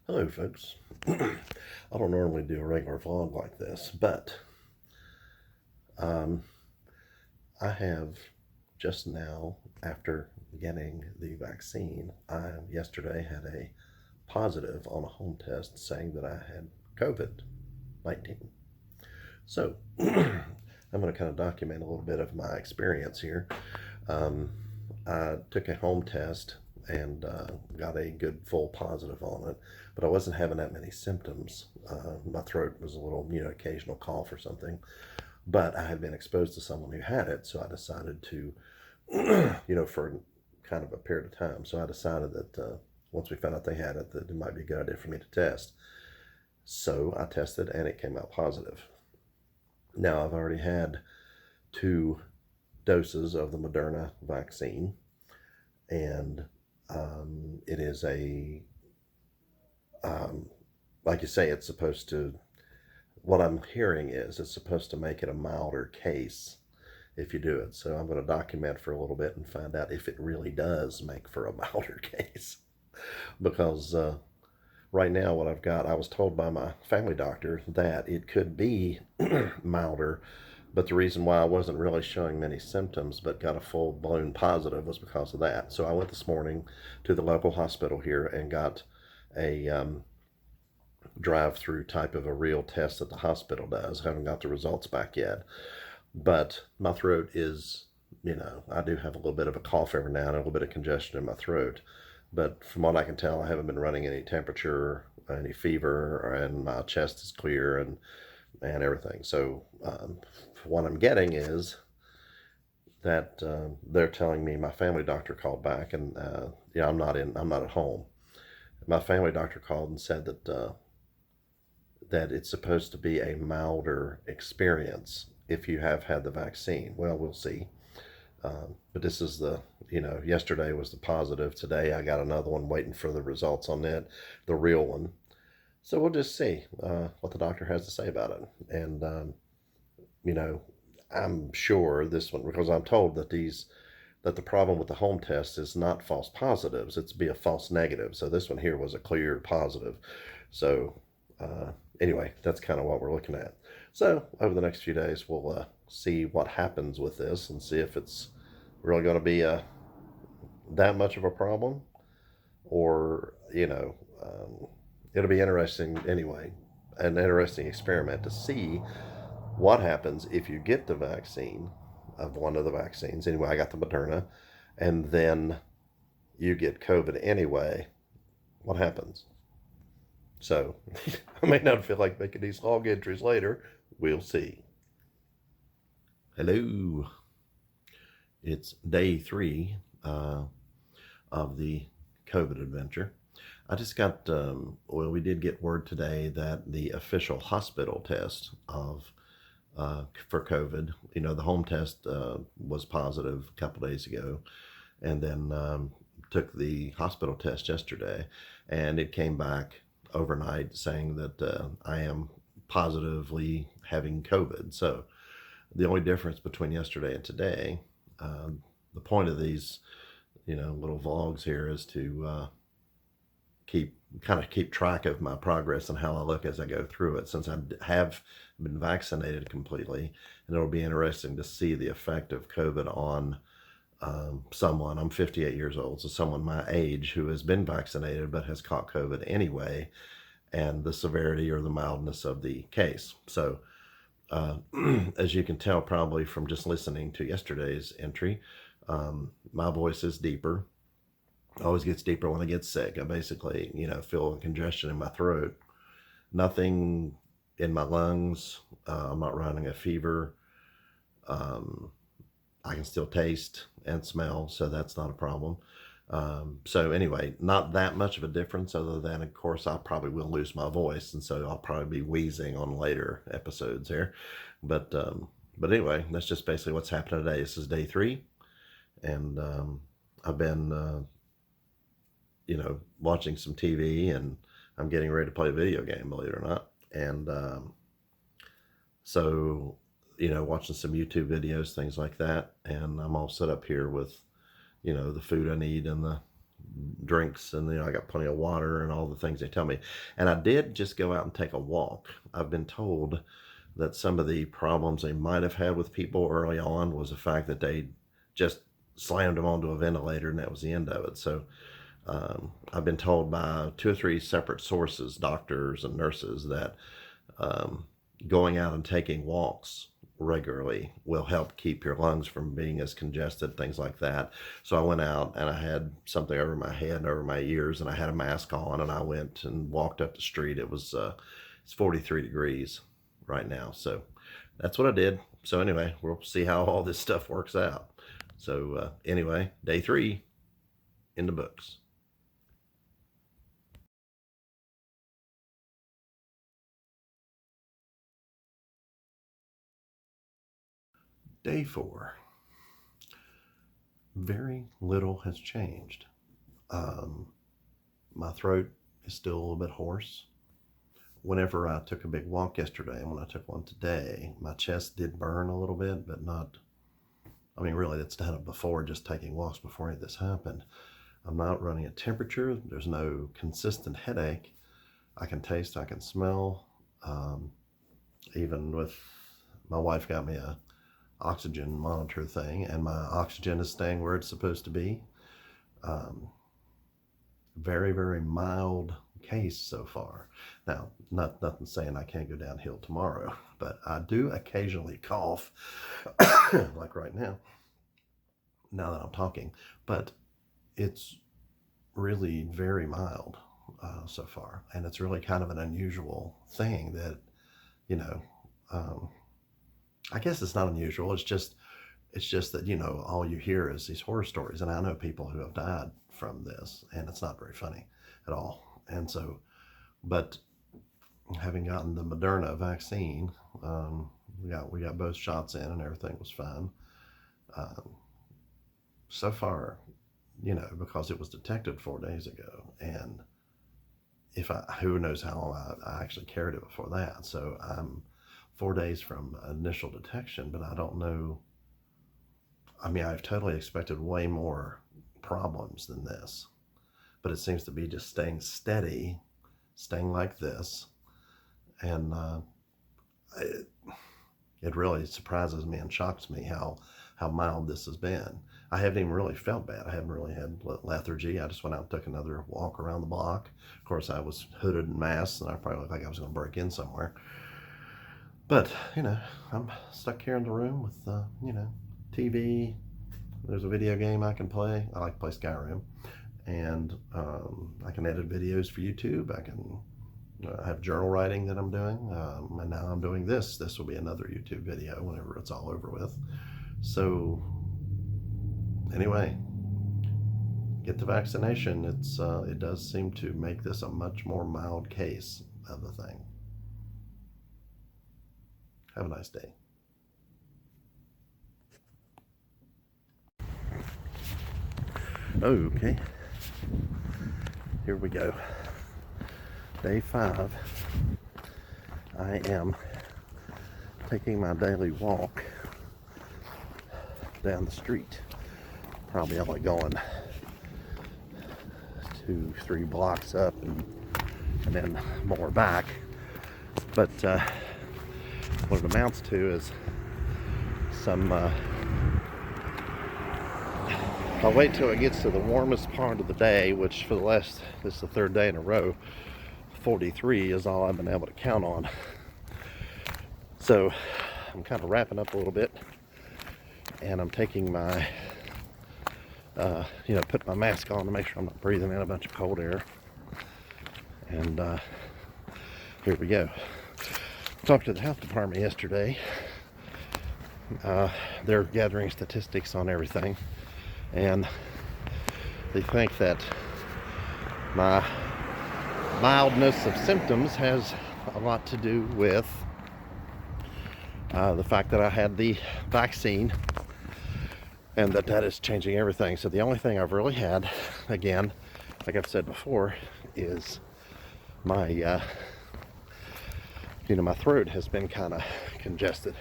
Hello, folks. I don't normally do a regular vlog like this, but um, I have just now, after getting the vaccine, I yesterday had a positive on a home test saying that I had COVID-19. So I'm going to kind of document a little bit of my experience here. Um, I took a home test and got a good full positive on it, but I wasn't having that many symptoms. My throat was a little, occasional cough or something, but I had been exposed to someone who had it, so I decided to, for kind of a period of time. So I decided that once we found out they had it, that it might be a good idea for me to test. So I tested and it came out positive. Now I've already had 2 doses of the Moderna vaccine, and it is um, like you say, it's supposed to, what I'm hearing is it's supposed to make it a milder case if you do it. So I'm going to document for a little bit and find out if it really does make for a milder case. Because right now, what I've got, I was told by my family doctor that it could be milder, but the reason why I wasn't really showing many symptoms but got a full blown positive was because of that. So I went this morning to the local hospital here and got a drive through type of a real test that the hospital does. I haven't got the results back yet, but my throat is, I do have a little bit of a cough every now and then, a little bit of congestion in my throat. But from what I can tell, I haven't been running any temperature, any fever, and my chest is clear and everything. So what I'm getting is that they're telling me my family doctor called back, and I'm not at home. My family doctor called and said that it's supposed to be a milder experience if you have had the vaccine. Well, we'll see. But this is yesterday was the positive. Today I got another one waiting for the results on it, the real one. So we'll just see what the doctor has to say about it. And, you know, I'm sure this one, because I'm told that the problem with the home test is not false positives, it's be a false negative. So this one here was a clear positive. So anyway, that's kind of what we're looking at. So over the next few days, we'll see what happens with this and see if it's really going to be that much of a problem, or it'll be interesting anyway, an interesting experiment to see what happens if you get the vaccine of one of the vaccines. Anyway, I got the Moderna, and then you get COVID anyway. What happens? So I may not feel like making these log entries later. We'll see. Hello. It's day 3 of the COVID adventure. I just got, we did get word today that the official hospital test for COVID, the home test was positive a couple days ago, and then took the hospital test yesterday, and it came back overnight saying that I am positively having COVID. So the only difference between yesterday and today, the point of these, little vlogs here is to keep track of my progress and how I look as I go through it, since I have been vaccinated completely, and it'll be interesting to see the effect of COVID on someone. I'm 58 years old, so someone my age who has been vaccinated but has caught COVID anyway, and the severity or the mildness of the case. So as you can tell probably from just listening to yesterday's entry, my voice is deeper. Always gets deeper when I get sick. I basically, feel congestion in my throat. Nothing in my lungs. I'm not running a fever. I can still taste and smell, so that's not a problem. So anyway, not that much of a difference, other than, of course, I probably will lose my voice, and so I'll probably be wheezing on later episodes here. But anyway, that's just basically what's happening today. This is day 3, and I've been watching some TV, and I'm getting ready to play a video game, believe it or not. And so, watching some YouTube videos, things like that. And I'm all set up here with, the food I need and the drinks, and I got plenty of water and all the things they tell me. And I did just go out and take a walk. I've been told that some of the problems they might have had with people early on was the fact that they just slammed them onto a ventilator and that was the end of it. So I've been told by 2 or 3 separate sources, doctors and nurses, that going out and taking walks regularly will help keep your lungs from being as congested, things like that. So I went out and I had something over my head and over my ears, and I had a mask on, and I went and walked up the street. It's 43 degrees right now, so that's what I did. So anyway, we'll see how all this stuff works out. So anyway, day 3 in the books. Day 4. Very little has changed. My throat is still a little bit hoarse. Whenever I took a big walk yesterday and when I took one today, my chest did burn a little bit, but not, I mean, really, that's done it before, just taking walks before any of this happened. I'm not running a temperature. There's no consistent headache. I can taste, I can smell. Even with, my wife got me a oxygen monitor thing, and my oxygen is staying where it's supposed to be. Very, very mild case so far. Now, nothing saying I can't go downhill tomorrow, but I do occasionally cough, like right now that I'm talking, but it's really very mild so far, and it's really kind of an unusual thing that, I guess it's not unusual. It's just that, all you hear is these horror stories, and I know people who have died from this, and it's not very funny at all. And so, but having gotten the Moderna vaccine, we got both shots in, and everything was fine. So far, because it was detected 4 days ago, and who knows how long I actually carried it before that. So I'm 4 days from initial detection, but I don't know. I mean, I've totally expected way more problems than this, but it seems to be just staying steady, staying like this. And it really surprises me and shocks me how mild this has been. I haven't even really felt bad. I haven't really had lethargy. I just went out and took another walk around the block. Of course, I was hooded and masked, and I probably looked like I was going to break in somewhere. But, I'm stuck here in the room with, TV. There's a video game I can play. I like to play Skyrim. And I can edit videos for YouTube. I can have journal writing that I'm doing. And now I'm doing this. This will be another YouTube video whenever it's all over with. So anyway, get the vaccination. It does seem to make this a much more mild case of the thing. Have a nice day. Okay, here we go. Day 5. I am taking my daily walk down the street. Probably only going 2-3 blocks up and then more back. But what it amounts to is some I'll wait till it gets to the warmest part of the day, which this is the 3rd day in a row, 43 is all I've been able to count on. So I'm kind of wrapping up a little bit, and I'm taking my, put my mask on to make sure I'm not breathing in a bunch of cold air. And here we go. Talked to the health department yesterday. They're gathering statistics on everything, and they think that my mildness of symptoms has a lot to do with the fact that I had the vaccine, and that is changing everything. So the only thing I've really had, again, like I've said before, is my my throat has been kind of congested.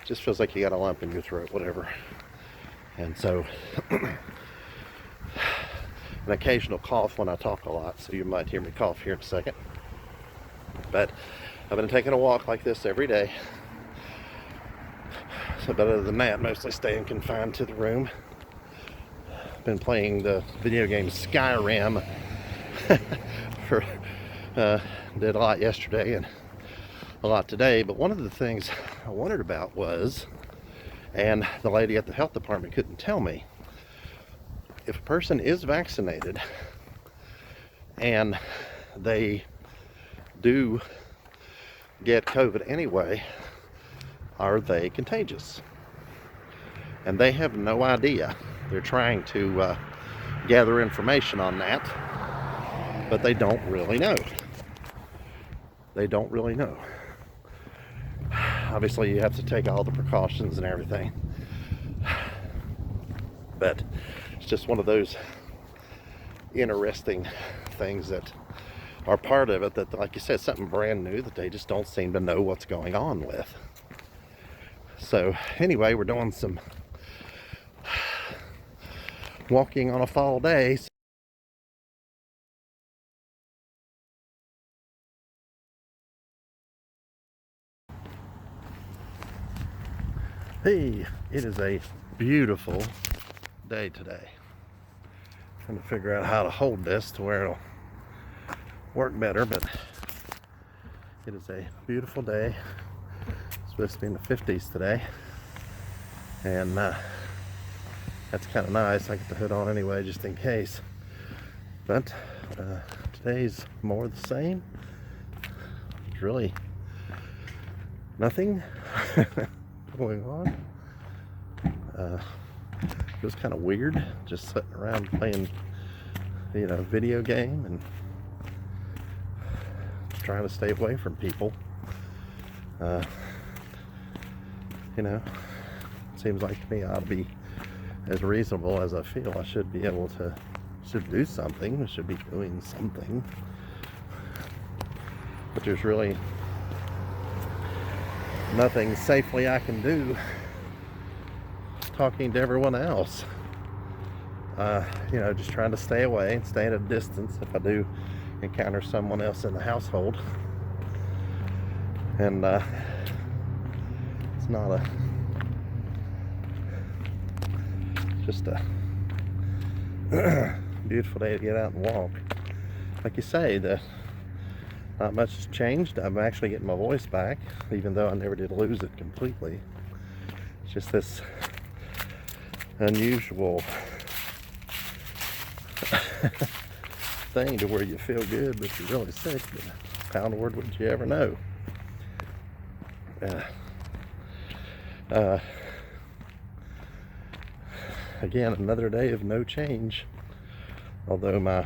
Just feels like you got a lump in your throat, whatever. And so an occasional cough when I talk a lot, so you might hear me cough here in a second. But I've been taking a walk like this every day. So, but other than that, mostly staying confined to the room. Been playing the video game Skyrim. Did a lot yesterday and a lot today. But one of the things I wondered about was, and the lady at the health department couldn't tell me, if a person is vaccinated and they do get COVID anyway, are they contagious? And they have no idea. They're trying to gather information on that, but they don't really know. They don't really know. Obviously, you have to take all the precautions and everything, but it's just one of those interesting things that are part of it, that, like you said, something brand new that they just don't seem to know what's going on with. So anyway, we're doing some walking on a fall day. Hey, it is a beautiful day today. Trying to figure out how to hold this to where it'll work better, but it is a beautiful day. It's supposed to be in the 50s today, and that's kind of nice. I get the hood on anyway, just in case. But today's more of the same. There's really nothing going on. It was kind of weird just sitting around playing, video game and trying to stay away from people. Seems like to me I ought to be as reasonable as I feel. I should be able to, should do something. I should be doing something. But there's really nothing safely I can do talking to everyone else. Just trying to stay away and stay at a distance if I do encounter someone else in the household. And it's not just a beautiful day to get out and walk. Like you say, not much has changed. I'm actually getting my voice back, even though I never did lose it completely. It's just this unusual thing to where you feel good, but you're really sick. But how in the world would you ever know? Again, another day of no change. Although my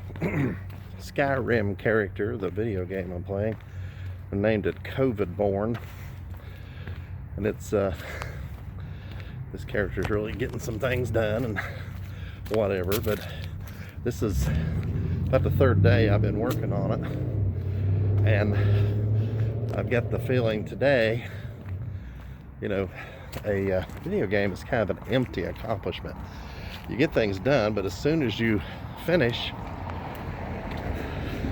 Skyrim character, the video game I'm playing, I named it Covid-born, and it's this character's really getting some things done and whatever. But this is about the third day I've been working on it, and I've got the feeling today, a video game is kind of an empty accomplishment. You get things done, but as soon as you finish,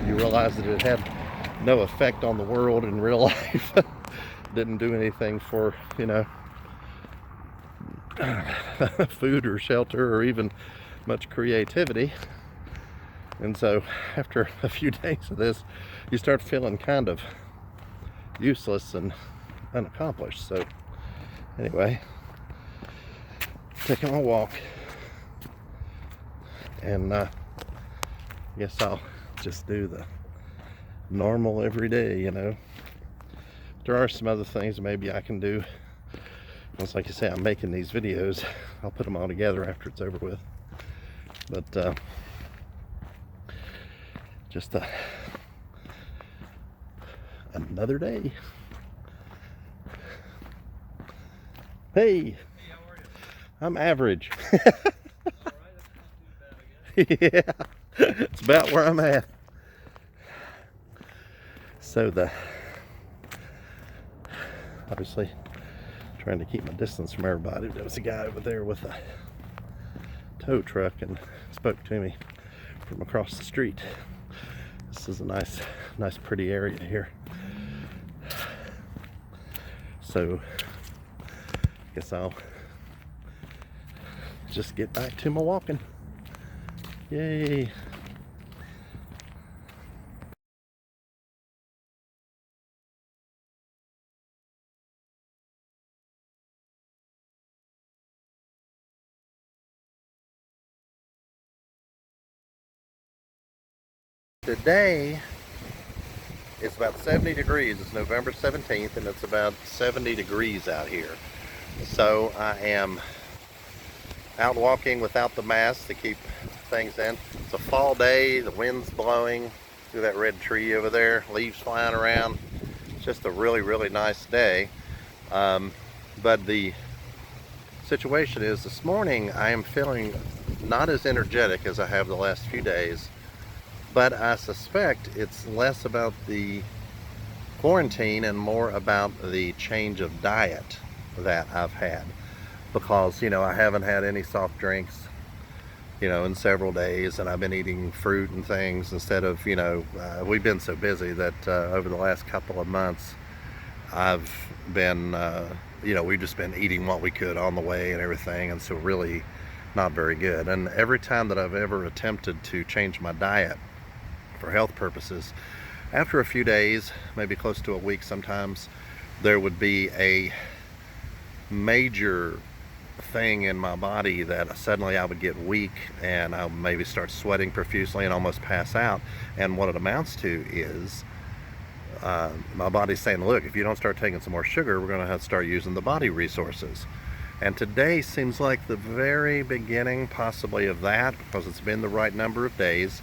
you realize that it had no effect on the world in real life. Didn't do anything for, food or shelter or even much creativity. And so after a few days of this, you start feeling kind of useless and unaccomplished. So anyway, taking a walk, and I guess I'll just do the normal everyday. There are some other things maybe I can do. Once, like I say, I'm making these videos, I'll put them all together after it's over with. But just another day. Hey, how are you? I'm average. All right, that's not too bad, I guess. Yeah, it's about where I'm at. So obviously trying to keep my distance from everybody. There was a guy over there with a tow truck and spoke to me from across the street. This is a nice pretty area here. So I guess I'll just get back to my walking. Yay. Today it's about 70 degrees. It's November 17th and it's about 70 degrees out here. So I am out walking without the mask to keep things in. It's a fall day, the wind's blowing through that red tree over there, leaves flying around. It's just a really nice day. But the situation is this morning I am feeling not as energetic as I have the last few days, but I suspect it's less about the quarantine and more about the change of diet that I've had, because I haven't had any soft drinks in several days, and I've been eating fruit and things instead of we've been so busy that over the last couple of months I've been we've just been eating what we could on the way and everything, and so really not very good. And every time that I've ever attempted to change my diet for health purposes, after a few days, maybe close to a week sometimes, there would be a major thing in my body that suddenly I would get weak and I would maybe start sweating profusely and almost pass out. And what it amounts to is my body's saying, look, if you don't start taking some more sugar, we're going to have to start using the body resources. And today seems like the very beginning possibly of that, because it's been the right number of days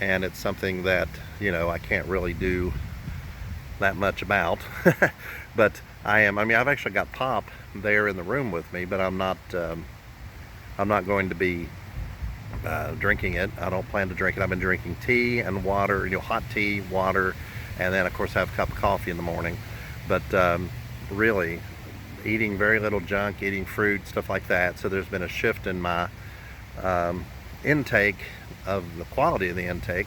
and it's something that I can't really do that much about. But I've actually got Pop there in the room with me, but I'm not going to be drinking it. I don't plan to drink it. I've been drinking tea and water, hot tea, water, and then of course have a cup of coffee in the morning. But really eating very little junk, eating fruit, stuff like that. So there's been a shift in my intake, of the quality of the intake.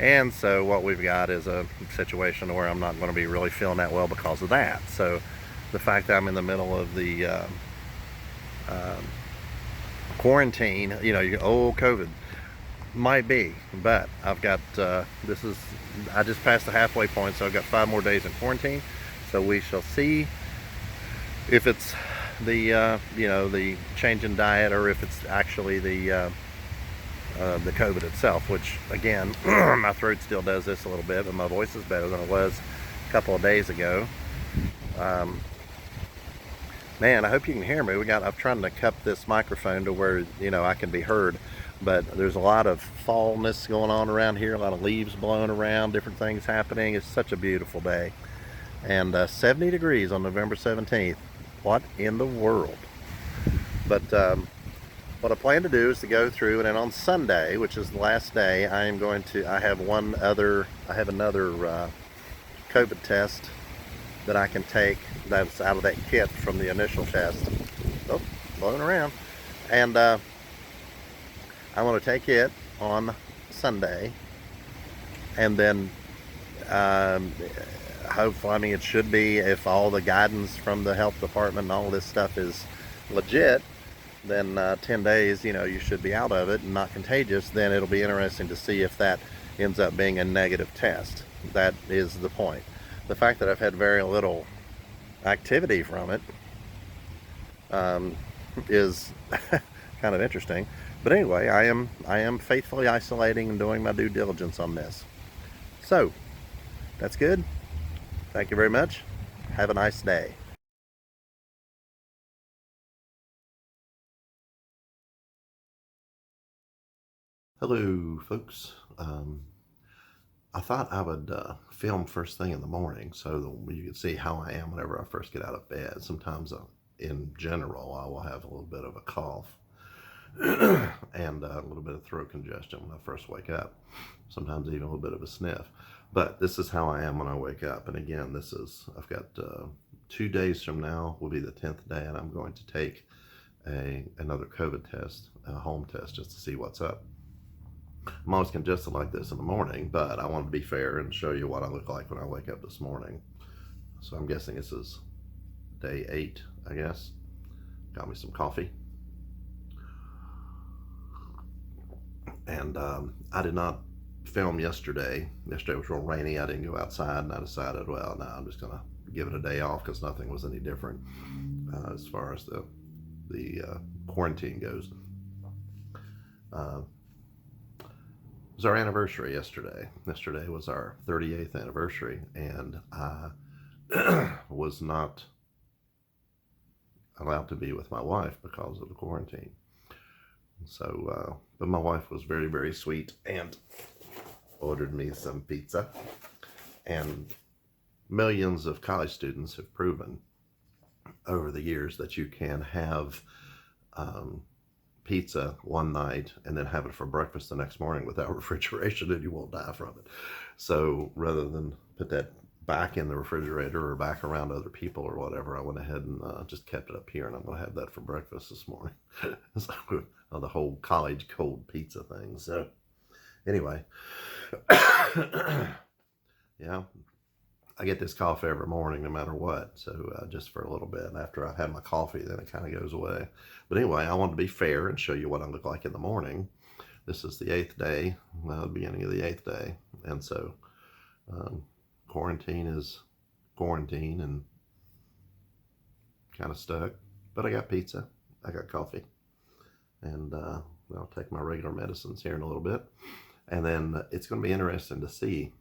And so what we've got is a situation where I'm not going to be really feeling that well because of that. So the fact that I'm in the middle of the quarantine, COVID might be, but I've got I just passed the halfway point, so I've got 5 more days in quarantine. So we shall see if it's the the change in diet, or if it's actually the COVID itself, which again, my throat still does this a little bit, but my voice is better than it was a couple of days ago. Man, I hope you can hear me. I'm trying to cup this microphone to where I can be heard, but there's a lot of fallness going on around here, a lot of leaves blowing around, different things happening. It's such a beautiful day, and 70 degrees on November 17th. What in the world? But what I plan to do is to go through, and then on Sunday, which is the last day, I have another Covet test that I can take that's out of that kit from the initial test. Oh, blowing around. And I want to take it on Sunday, and then hopefully, it should be, if all the guidance from the health department and all this stuff is legit, then 10 days, you should be out of it and not contagious. Then it'll be interesting to see if that ends up being a negative test. That is the point. The fact that I've had very little activity from it is kind of interesting. But anyway, I am faithfully isolating and doing my due diligence on this. So that's good. Thank you very much. Have a nice day. Hello, folks. I thought I would film first thing in the morning so that you can see how I am whenever I first get out of bed. Sometimes, in general, I will have a little bit of a cough and a little bit of throat congestion when I first wake up. Sometimes even a little bit of a sniff. But this is how I am when I wake up. And again, I've got 2 days from now will be the 10th day, and I'm going to take another COVID test, a home test, just to see what's up. I'm always congested like this in the morning, but I want to be fair and show you what I look like when I wake up this morning. So I'm guessing this is day 8, I guess. Got me some coffee. And I did not film yesterday. Yesterday was real rainy. I didn't go outside, and I decided, well, no, I'm just going to give it a day off because nothing was any different as far as the quarantine goes. It was our anniversary yesterday. Yesterday was our 38th anniversary, and I was not allowed to be with my wife because of the quarantine. So, but my wife was very, very sweet and ordered me some pizza. And millions of college students have proven over the years that you can have pizza one night and then have it for breakfast the next morning without refrigeration, and you won't die from it. So rather than put that back in the refrigerator or back around other people or whatever, I went ahead and just kept it up here, and I'm going to have that for breakfast this morning. So, the whole college cold pizza thing. So anyway, yeah, I get this cough every morning no matter what. So just for a little bit, after I've had my coffee, then it kind of goes away. But anyway, I wanted to be fair and show you what I look like in the morning. This is the 8th day, the beginning of the 8th day. And so quarantine is quarantine and kind of stuck. But I got pizza, I got coffee, and I'll take my regular medicines here in a little bit. And then it's going to be interesting to see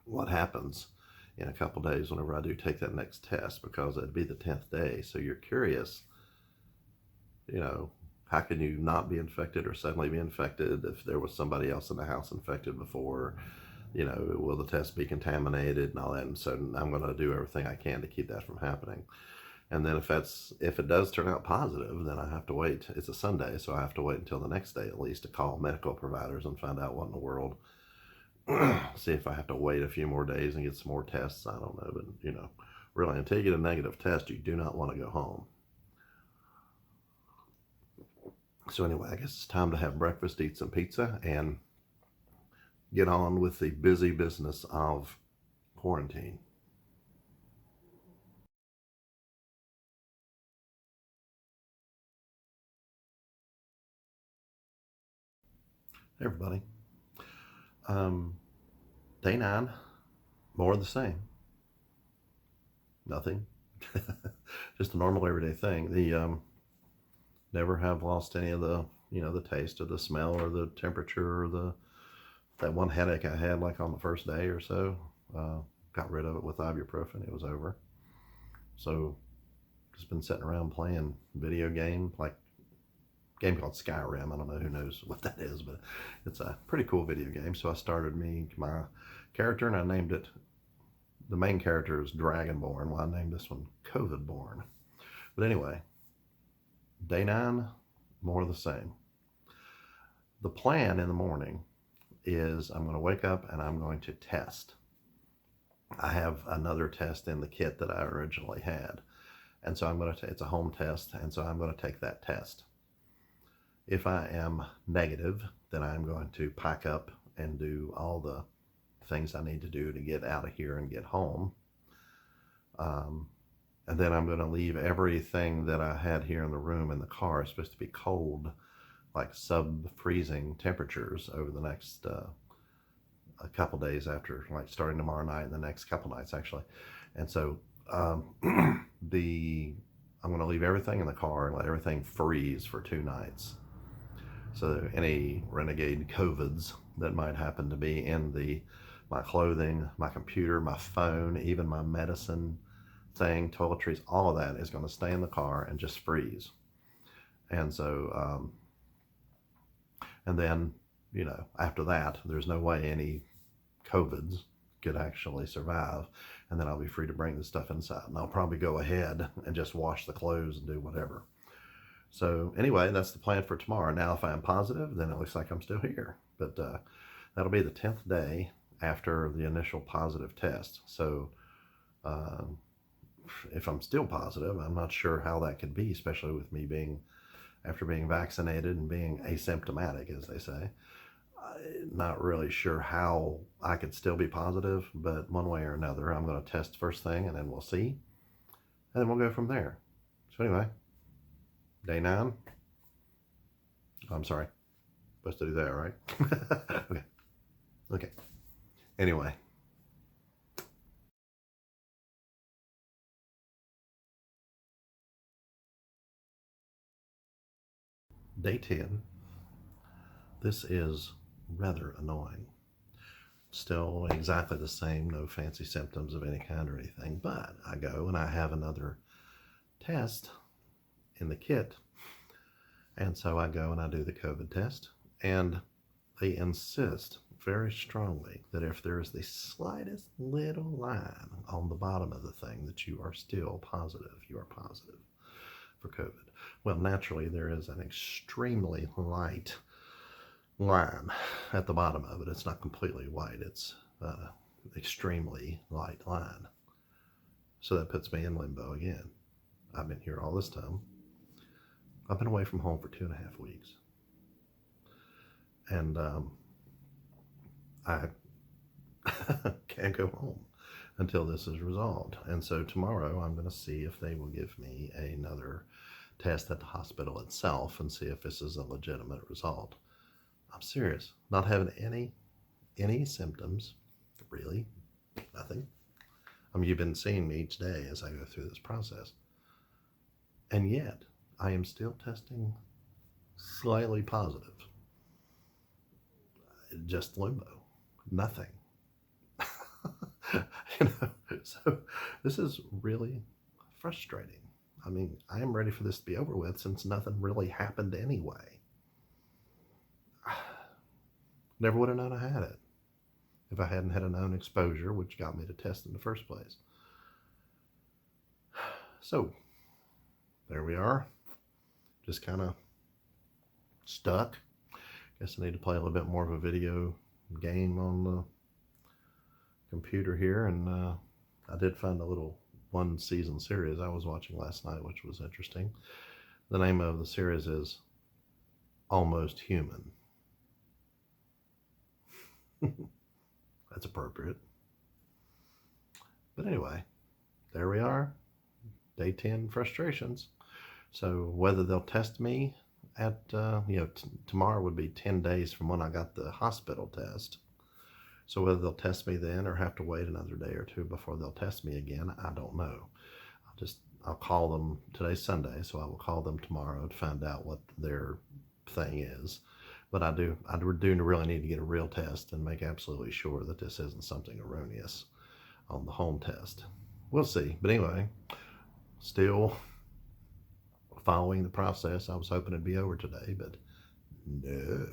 what happens in a couple days whenever I do take that next test, because it'd be the 10th day. So you're curious, how can you not be infected or suddenly be infected if there was somebody else in the house infected before? Will the test be contaminated and all that? And so I'm going to do everything I can to keep that from happening. And then if it does turn out positive, then I have to wait. It's a Sunday, so I have to wait until the next day at least to call medical providers and find out what in the world. See if I have to wait a few more days and get some more tests. I don't know, but really, until you get a negative test, you do not want to go home. So anyway, I guess it's time to have breakfast, eat some pizza, and get on with the busy business of quarantine. Hey everybody. Day 9, more of the same. Nothing. Just a normal everyday thing. Never have lost any of the the taste or the smell or the temperature or that one headache I had like on the first day or so. Got rid of it with ibuprofen. It was over. So just been sitting around playing video game, like a game called Skyrim. I don't know who knows what that is, but it's a pretty cool video game. So I started my character, and I named it. The main character is Dragonborn. Well, I named this one Covid-born. But anyway, day 9, more of the same. The plan in the morning is I'm going to wake up and I'm going to test. I have another test in the kit that I originally had. And so it's a home test, and so I'm going to take that test. If I am negative, then I'm going to pack up and do all the things I need to do to get out of here and get home. And then I'm going to leave everything that I had here in the room in the car. It's supposed to be cold, like sub-freezing temperatures over the next a couple days after, like starting tomorrow night and the next couple nights actually. And so I'm going to leave everything in the car and let everything freeze for 2 nights. So any renegade COVIDs that might happen to be in my clothing, my computer, my phone, even my medicine thing, toiletries, all of that is going to stay in the car and just freeze. And so, and then, after that, there's no way any COVIDs could actually survive. And then I'll be free to bring the stuff inside. And I'll probably go ahead and just wash the clothes and do whatever. So anyway, that's the plan for tomorrow. Now, if I'm positive, then it looks like I'm still here. But that'll be the 10th day after the initial positive test. So if I'm still positive, I'm not sure how that could be, especially with me after being vaccinated and being asymptomatic, as they say. Not really sure how I could still be positive, but one way or another, I'm going to test first thing and then we'll see. And then we'll go from there. So anyway, day 9. I'm sorry. Supposed to do that, right? Okay. Okay. Anyway. Day 10. This is rather annoying. Still exactly the same, no fancy symptoms of any kind or anything, but I go and I have another test in the kit. And so I go and I do the COVID test, and they insist very strongly that if there is the slightest little line on the bottom of the thing that you are still positive, you are positive for COVID. Well, naturally, there is an extremely light line at the bottom of it. It's not completely white. It's extremely light line. So that puts me in limbo again. I've been here all this time. I've been away from home for 2.5 weeks. And I can't go home until this is resolved. And so tomorrow I'm going to see if they will give me another test at the hospital itself and see if this is a legitimate result. I'm serious. Not having any symptoms, really, nothing. I mean, you've been seeing me each day as I go through this process. And yet, I am still testing slightly positive. Just limbo. Nothing. So this is really frustrating. I mean, I am ready for this to be over with since nothing really happened anyway. Never would have known I had it if I hadn't had a known exposure, which got me to test in the first place. So, there we are. Just kind of stuck. Guess I need to play a little bit more of a video game on the computer here, and I did find a little 1-season series I was watching last night, which was interesting. The name of the series is Almost Human. That's appropriate. But anyway, there we are. Day 10 frustrations. So whether they'll test me at, tomorrow would be 10 days from when I got the hospital test. So whether they'll test me then or have to wait another day or two before they'll test me again, I don't know. I'll call them. Today's Sunday, so I will call them tomorrow to find out what their thing is. But I do really need to get a real test and make absolutely sure that this isn't something erroneous on the home test. We'll see. But anyway, still following the process. I was hoping it'd be over today, but no.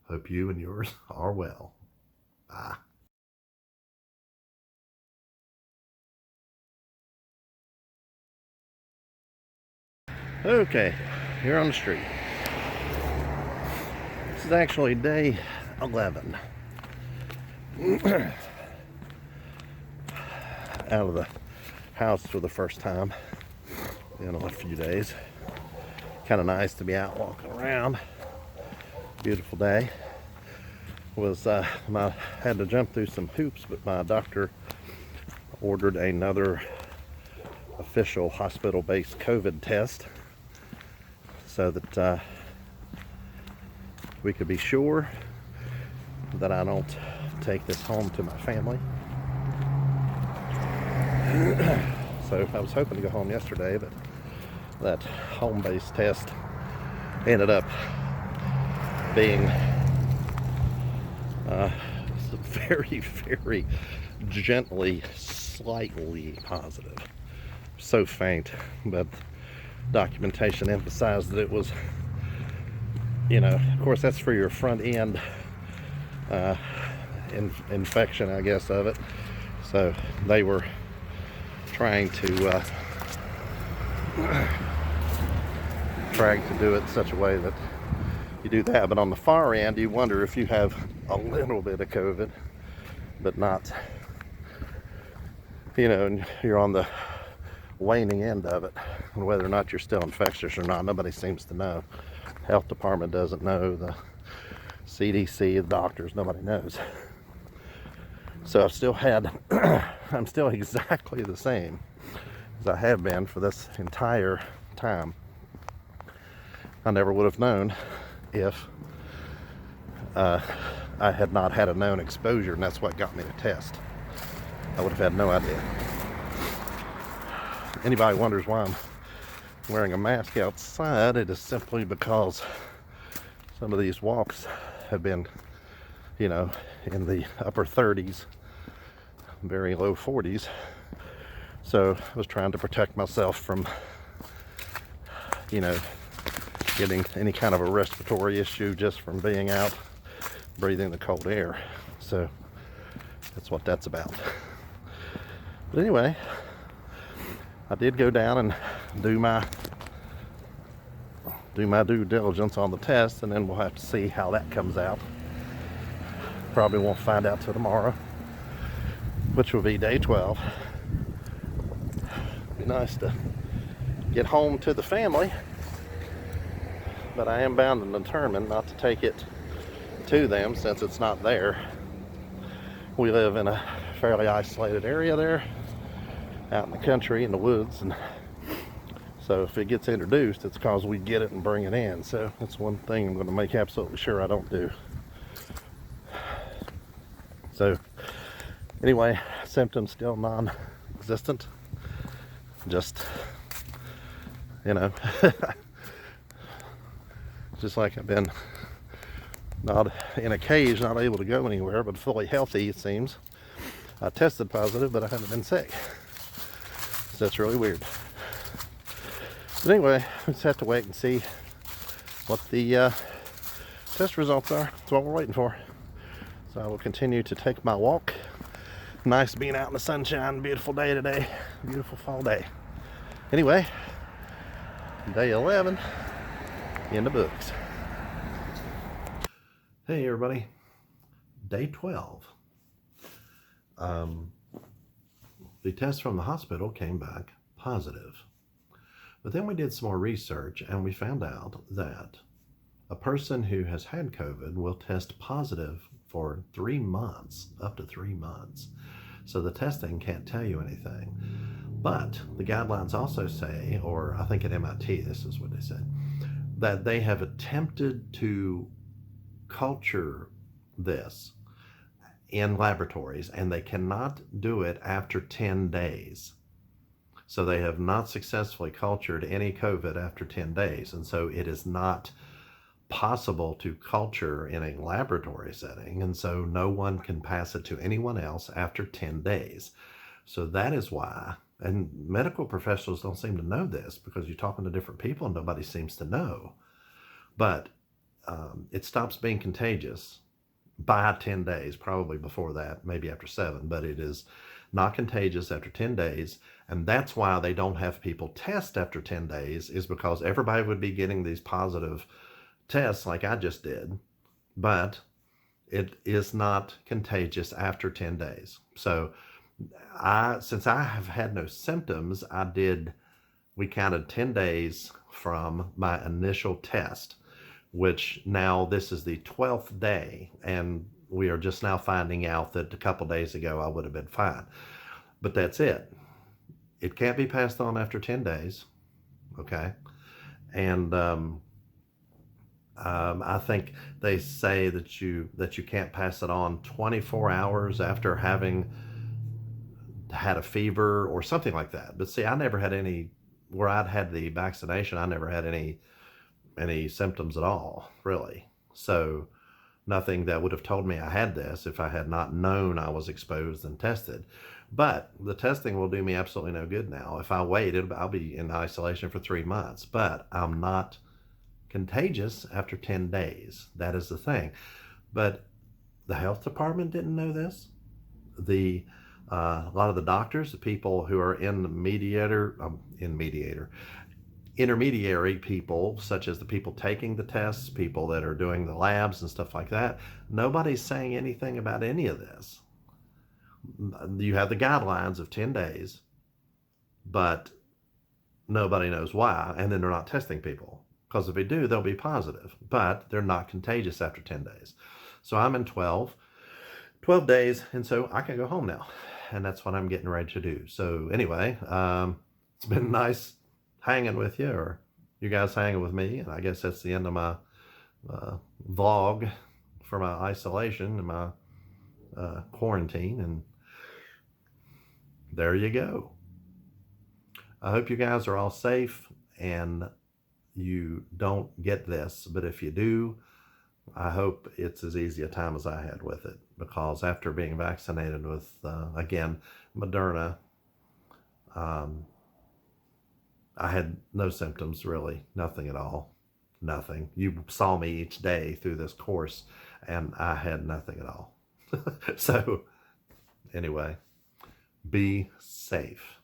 Hope you and yours are well. Bye. Okay, here on the street. This is actually day 11. Out of the house for the first time in a few days. Kind of nice to be out walking around. Beautiful day. I had to jump through some hoops, but my doctor ordered another official hospital-based COVID test so that we could be sure that I don't take this home to my family. So I was hoping to go home yesterday, but that home-based test ended up being very, very gently, slightly positive. So faint, but documentation emphasized that it was, of course that's for your front end infection, I guess, of it. So they were trying to do it in such a way that you do that. But on the far end, you wonder if you have a little bit of COVID, but not, and you're on the waning end of it, and whether or not you're still infectious or not, nobody seems to know. health department doesn't know, the CDC, the doctors, nobody knows. So I've still had, I'm still exactly the same as I have been for this entire time. I never would have known if I had not had a known exposure, and that's what got me to test. I would have had no idea. Anybody wonders why I'm wearing a mask outside, it is simply because some of these walks have been, you know, in the upper 30s, very low 40s. So I was trying to protect myself from, you know, getting any kind of a respiratory issue just from being out breathing the cold air. So that's what that's about. But anyway, I did go down and do my due diligence on the test, and then we'll have to see how that comes out. Probably won't find out till tomorrow, which will be day 12. Be nice to get home to the family, but I am bound and determined not to take it to them since it's not there. We live in a fairly isolated area there, out in the country, in the woods, and so if it gets introduced, it's because we get it and bring it in. So that's one thing I'm going to make absolutely sure I don't do. So anyway, symptoms still non-existent. Just, you know, just like I've been not in a cage, not able to go anywhere, but fully healthy, it seems. I tested positive, but I haven't been sick. So that's really weird. But anyway, we just have to wait and see what the test results are. That's what we're waiting for. So I will continue to take my walk. Nice being out in the sunshine. Beautiful day today. Beautiful fall day. Anyway, day 11 in the books. Hey everybody, day 12. The test from the hospital came back positive. But then we did some more research and we found out that a person who has had COVID will test positive for 3 months, up to 3 months. So the testing can't tell you anything. But the guidelines also say, or I think at MIT, this is what they said, that they have attempted to culture this in laboratories and they cannot do it after 10 days. So they have not successfully cultured any COVID after 10 days. And so it is not possible to culture in a laboratory setting. And so no one can pass it to anyone else after 10 days. So that is why, and medical professionals don't seem to know this because you're talking to different people and nobody seems to know. But it stops being contagious by 10 days, probably before that, maybe after 7, but it is not contagious after 10 days. And that's why they don't have people test after 10 days, is because everybody would be getting these positive tests like I just did, but it is not contagious after 10 days. So since I have had no symptoms, we counted 10 days from my initial test, which now this is the 12th day, and we are just now finding out that a couple days ago I would have been fine. But that's it. It can't be passed on after 10 days, okay? And I think they say that you can't pass it on 24 hours after having had a fever or something like that. But see, I never had any, where I'd had the vaccination, I never had any symptoms at all, really. So nothing that would have told me I had this if I had not known I was exposed and tested. But the testing will do me absolutely no good now. If I wait, I'll be in isolation for 3 months, but I'm not contagious after 10 days. That is the thing. But the health department didn't know this. A lot of the doctors, the people who are in the intermediary people, such as the people taking the tests, people that are doing the labs and stuff like that, nobody's saying anything about any of this. You have the guidelines of 10 days, but nobody knows why, and then they're not testing people because if they do, they'll be positive, but they're not contagious after 10 days. So I'm in 12 days, and so I can go home now, and that's what I'm getting ready to do. So anyway, it's been nice hanging with you, or you guys hanging with me, and I guess that's the end of my vlog for my isolation and my quarantine, and there you go. I hope you guys are all safe and you don't get this, but if you do, I hope it's as easy a time as I had with it, because after being vaccinated with, again, Moderna, I had no symptoms, really, nothing at all, nothing. You saw me each day through this course, and I had nothing at all. So, anyway, be safe.